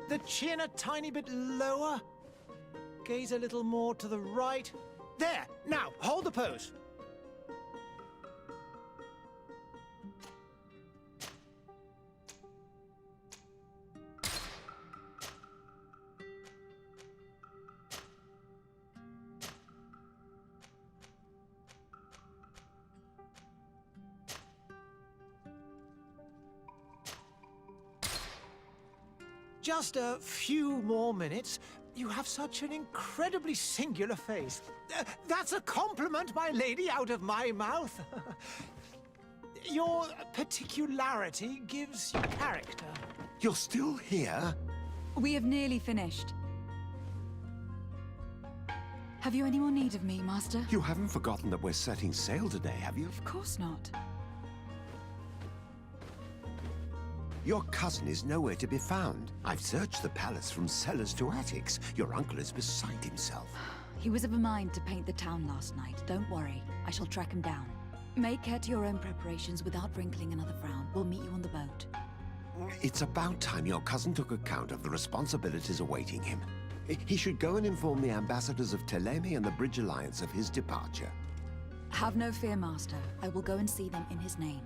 The chin a tiny bit lower. Gaze a little more to the right. There! Now, hold the pose. Just a few more minutes. You have such an incredibly singular face. That's a compliment, my lady, out of my mouth. Your particularity gives you character. You're still here? We have nearly finished. Have you any more need of me, Master? You haven't forgotten that we're setting sail today, have you? Of course not. Your cousin is nowhere to be found. I've searched the palace from cellars to attics. Your uncle is beside himself. He was of a mind to paint the town last night. Don't worry. I shall track him down. Make care to your own preparations without wrinkling another frown. We'll meet you on the boat. It's about time your cousin took account of the responsibilities awaiting him. He should go and inform the ambassadors of Telemi and the Bridge Alliance of his departure. Have no fear, Master. I will go and see them in his name.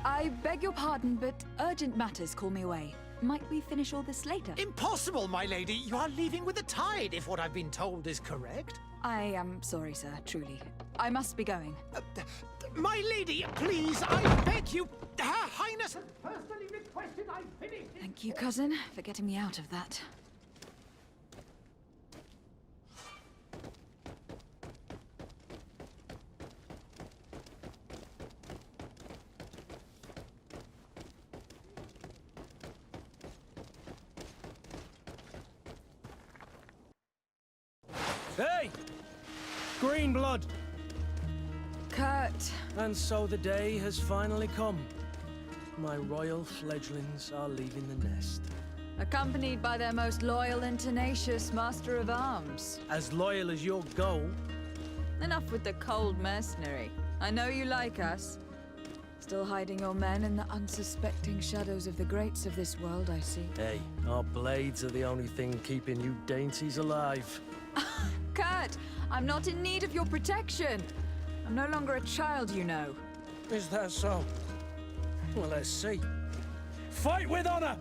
I beg your pardon, but urgent matters call me away. Might we finish all this later? Impossible, my lady. You are leaving with the tide, if what I've been told is correct. I am sorry, sir, truly. I must be going. My lady, please, I beg you. Her Highness has personally requested I finish. Thank you, cousin, for getting me out of that. Hey! Green blood! Kurt! And so the day has finally come. My royal fledglings are leaving the nest. Accompanied by their most loyal and tenacious Master of Arms. As loyal as your goal. Enough with the cold mercenary. I know you like us. Still hiding your men in the unsuspecting shadows of the greats of this world, I see. Hey, our blades are the only thing keeping you dainties alive. Kurt, I'm not in need of your protection. I'm no longer a child, you know. Is that so? Well, let's see. Fight with honor!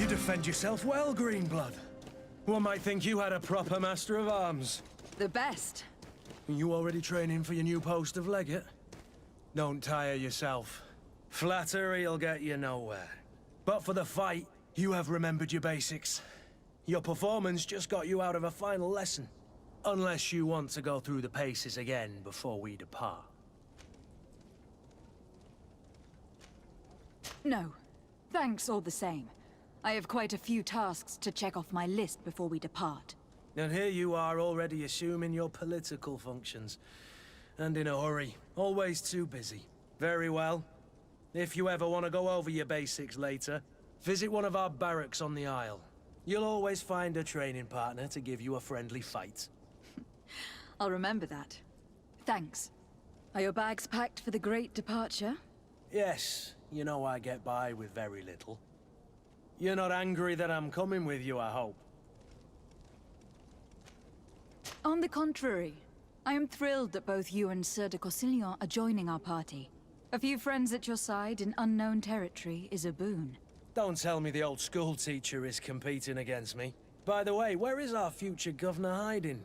Defend yourself well, Greenblood. One might think you had a proper Master of Arms. The best. You already training for your new post of legate? Don't tire yourself. Flattery'll get you nowhere. But for the fight, you have remembered your basics. Your performance just got you out of a final lesson. Unless you want to go through the paces again before we depart. No. Thanks all the same. I have quite a few tasks to check off my list before we depart. And here you are already assuming your political functions. And in a hurry. Always too busy. Very well. If you ever want to go over your basics later, visit one of our barracks on the Isle. You'll always find a training partner to give you a friendly fight. I'll remember that. Thanks. Are your bags packed for the great departure? Yes, you know I get by with very little. You're not angry that I'm coming with you, I hope. On the contrary, I am thrilled that both you and Sir de Corsillon are joining our party. A few friends at your side in unknown territory is a boon. Don't tell me the old school teacher is competing against me. By the way, where is our future governor hiding?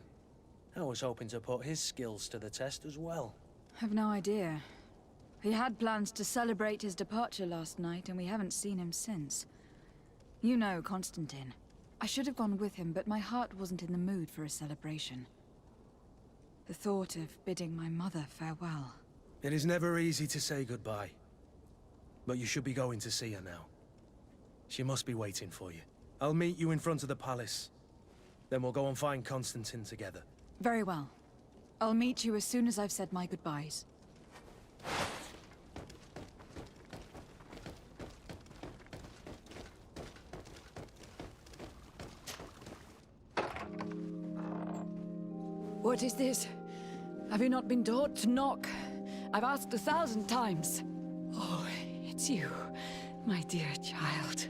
I was hoping to put his skills to the test as well. I've no idea. He had plans to celebrate his departure last night, and we haven't seen him since. You know Constantine. I should have gone with him, but my heart wasn't in the mood for a celebration. The thought of bidding my mother farewell. It is never easy to say goodbye. But you should be going to see her now. She must be waiting for you. I'll meet you in front of the palace. Then we'll go and find Constantine together. Very well. I'll meet you as soon as I've said my goodbyes. What is this? Have you not been taught to knock? I've asked 1,000 times. Oh, it's you, my dear child.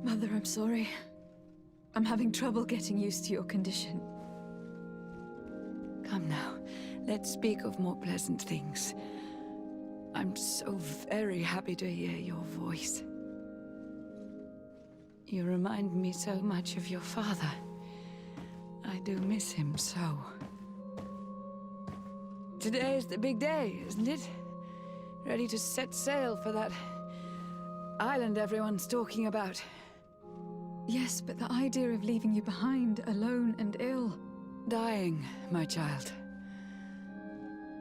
Mother, I'm sorry. I'm having trouble getting used to your condition. Come now, let's speak of more pleasant things. I'm so very happy to hear your voice. You remind me so much of your father. I do miss him so. Today is the big day, isn't it? Ready to set sail for that island everyone's talking about. Yes, but the idea of leaving you behind, alone and ill... Dying, my child.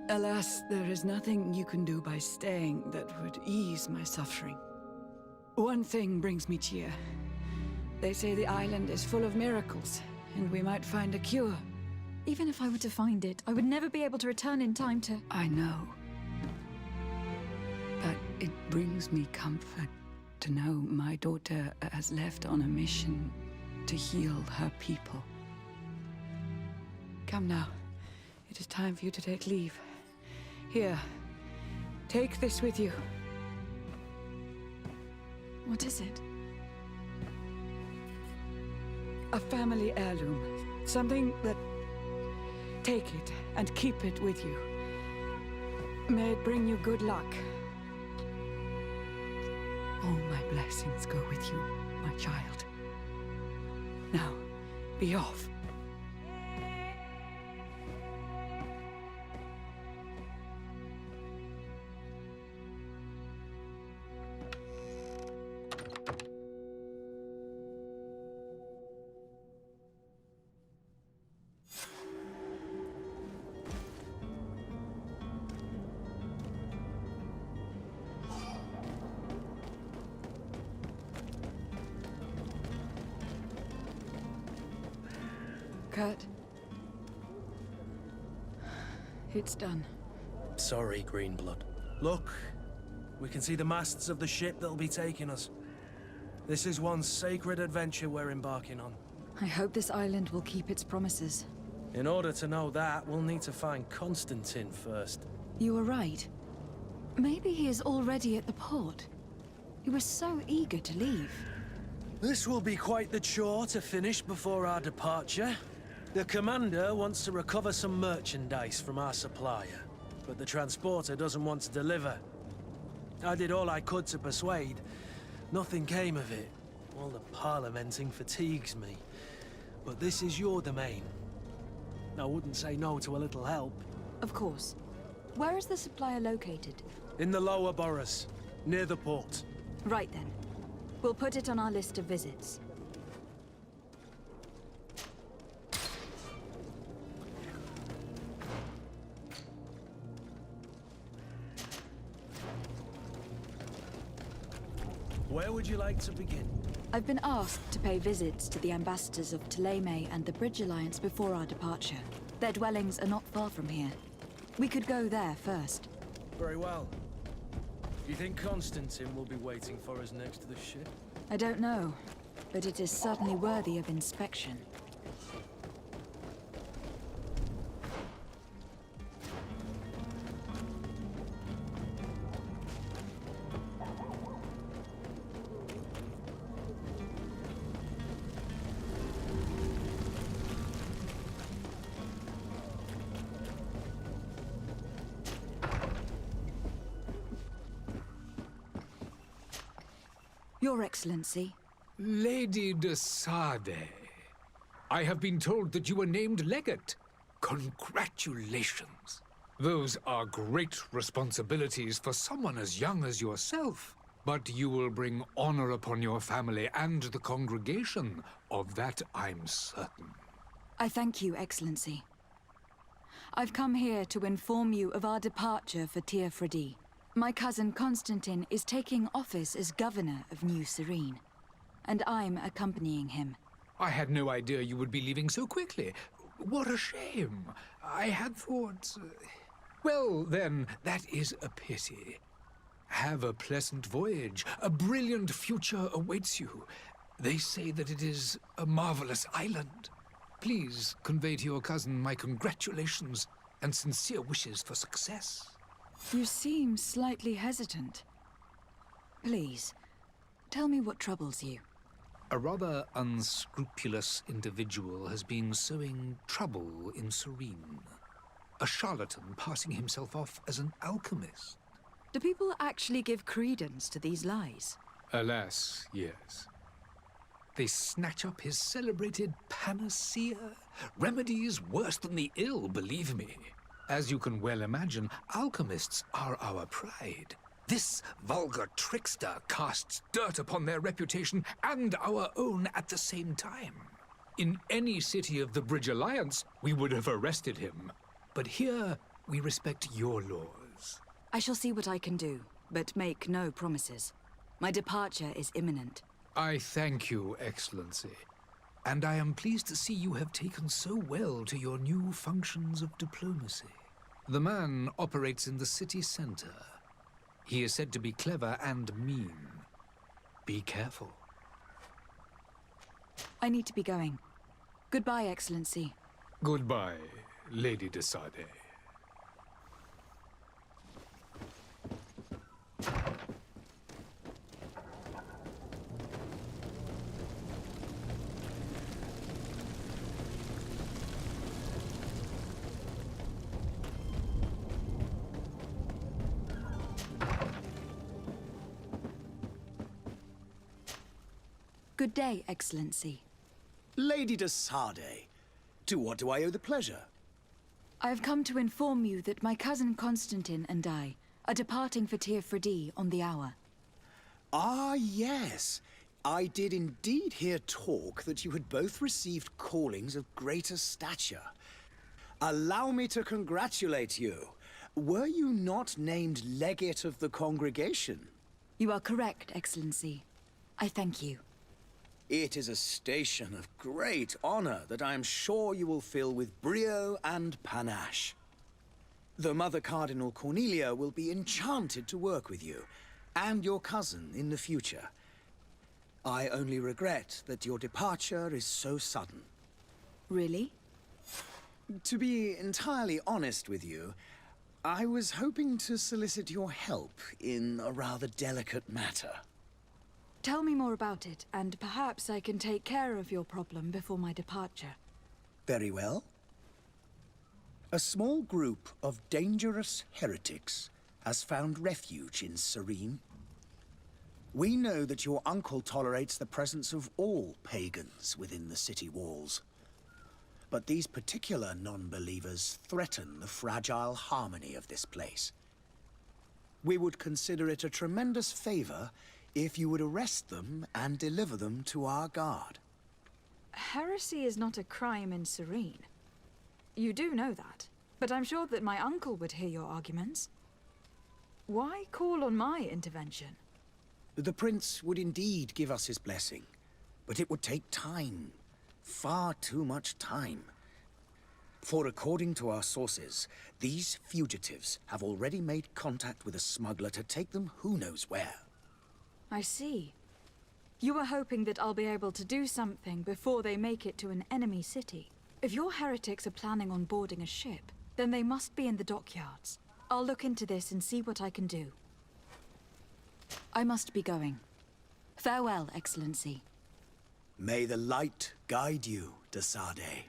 Alas, there is nothing you can do by staying that would ease my suffering. One thing brings me cheer. They say the island is full of miracles, and we might find a cure. Even if I were to find it, I would never be able to return in time to... I know. But it brings me comfort to know my daughter has left on a mission to heal her people. Come now. It is time for you to take leave. Here, take this with you. What is it? A family heirloom. Something that... Take it and keep it with you. May it bring you good luck. All my blessings go with you, my child. Now, be off. Kurt. It's done. Sorry, Greenblood. Look, we can see the masts of the ship that'll be taking us. This is one sacred adventure we're embarking on. I hope this island will keep its promises. In order to know that, we'll need to find Constantine first. You were right. Maybe he is already at the port. He was so eager to leave. This will be quite the chore to finish before our departure. The commander wants to recover some merchandise from our supplier, but the transporter doesn't want to deliver. I did all I could to persuade. Nothing came of it. All the parliamenting fatigues me. But this is your domain. I wouldn't say no to a little help. Of course. Where is the supplier located? In the lower boroughs, near the port. Right then. We'll put it on our list of visits. Where would you like to begin? I've been asked to pay visits to the ambassadors of Ptolemy and the Bridge Alliance before our departure. Their dwellings are not far from here. We could go there first. Very well. Do you think Constantine will be waiting for us next to the ship? I don't know, but it is certainly worthy of inspection. Your Excellency. Lady de Sade, I have been told that you were named legate. Congratulations. Those are great responsibilities for someone as young as yourself. But you will bring honor upon your family and the congregation. Of that I'm certain. I thank you, Excellency. I've come here to inform you of our departure for Tir Fredi. My cousin Constantine is taking office as governor of New Serene, and I'm accompanying him. I had no idea you would be leaving so quickly. What a shame. I had thought... Well, then, that is a pity. Have a pleasant voyage. A brilliant future awaits you. They say that it is a marvelous island. Please convey to your cousin my congratulations and sincere wishes for success. You seem slightly hesitant. Please, tell me what troubles you. A rather unscrupulous individual has been sowing trouble in Serene. A charlatan passing himself off as an alchemist. Do people actually give credence to these lies? Alas, yes. They snatch up his celebrated panacea. Remedies worse than the ill, believe me. As you can well imagine, alchemists are our pride. This vulgar trickster casts dirt upon their reputation and our own at the same time. In any city of the Bridge Alliance, we would have arrested him. But here, we respect your laws. I shall see what I can do, but make no promises. My departure is imminent. I thank you, Excellency. And I am pleased to see you have taken so well to your new functions of diplomacy. The man operates in the city center. He is said to be clever and mean. Be careful. I need to be going. Goodbye, Excellency. Goodbye, Lady de Sade. Good day, Excellency. Lady de Sade, to what do I owe the pleasure? I have come to inform you that my cousin Constantine and I are departing for Tir Fredi on the hour. Ah, yes. I did indeed hear talk that you had both received callings of greater stature. Allow me to congratulate you. Were you not named legate of the congregation? You are correct, Excellency. I thank you. It is a station of great honor that I am sure you will fill with brio and panache. The Mother Cardinal Cornelia will be enchanted to work with you, and your cousin in the future. I only regret that your departure is so sudden. Really? To be entirely honest with you, I was hoping to solicit your help in a rather delicate matter. Tell me more about it, and perhaps I can take care of your problem before my departure. Very well. A small group of dangerous heretics has found refuge in Serene. We know that your uncle tolerates the presence of all pagans within the city walls. But these particular non-believers threaten the fragile harmony of this place. We would consider it a tremendous favor if you would arrest them and deliver them to our guard. Heresy is not a crime in Serene. You do know that, but I'm sure that my uncle would hear your arguments. Why call on my intervention? The prince would indeed give us his blessing, but it would take time. Far too much time. For according to our sources, these fugitives have already made contact with a smuggler to take them who knows where. I see. You were hoping that I'll be able to do something before they make it to an enemy city. If your heretics are planning on boarding a ship, then they must be in the dockyards. I'll look into this and see what I can do. I must be going. Farewell, Excellency. May the light guide you, de Sade.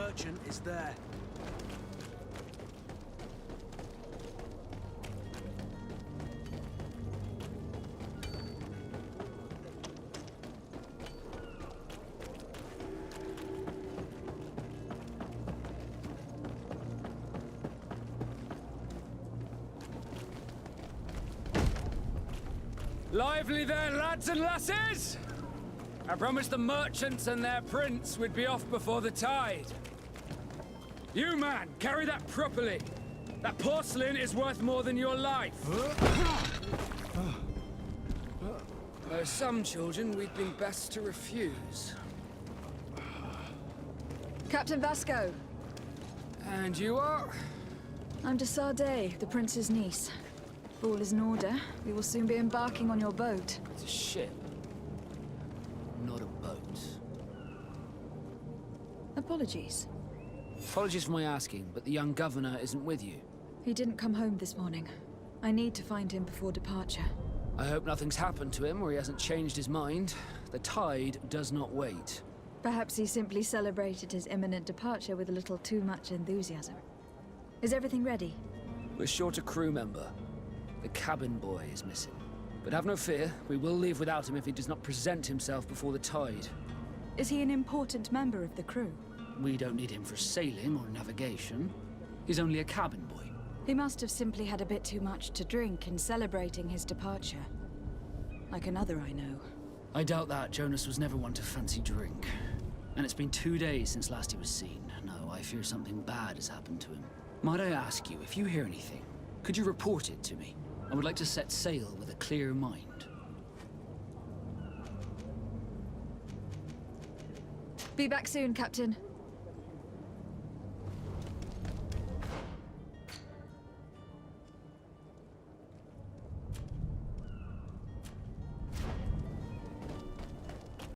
merchant is there. Lively there, lads and lasses! I promised the merchants and their prince we'd be off before the tide. You, man, carry that properly. That porcelain is worth more than your life. There are some children we'd been best to refuse. Captain Vasco, And you are? I'm de Sardet, the prince's niece. If all is in order, we will soon be embarking on your boat. It's a ship, not a boat. Apologies. Apologies for my asking, but the young governor isn't with you. He didn't come home this morning. I need to find him before departure. I hope nothing's happened to him or he hasn't changed his mind. The tide does not wait. Perhaps he simply celebrated his imminent departure with a little too much enthusiasm. Is everything ready? We're short a crew member. The cabin boy is missing. But have no fear, we will leave without him if he does not present himself before the tide. Is he an important member of the crew? We don't need him for sailing or navigation. He's only a cabin boy. He must have simply had a bit too much to drink in celebrating his departure. Like another I know. I doubt that. Jonas was never one to fancy drink. And it's been 2 days since last he was seen. No, I fear something bad has happened to him. Might I ask you, if you hear anything, could you report it to me? I would like to set sail with a clear mind. Be back soon, Captain.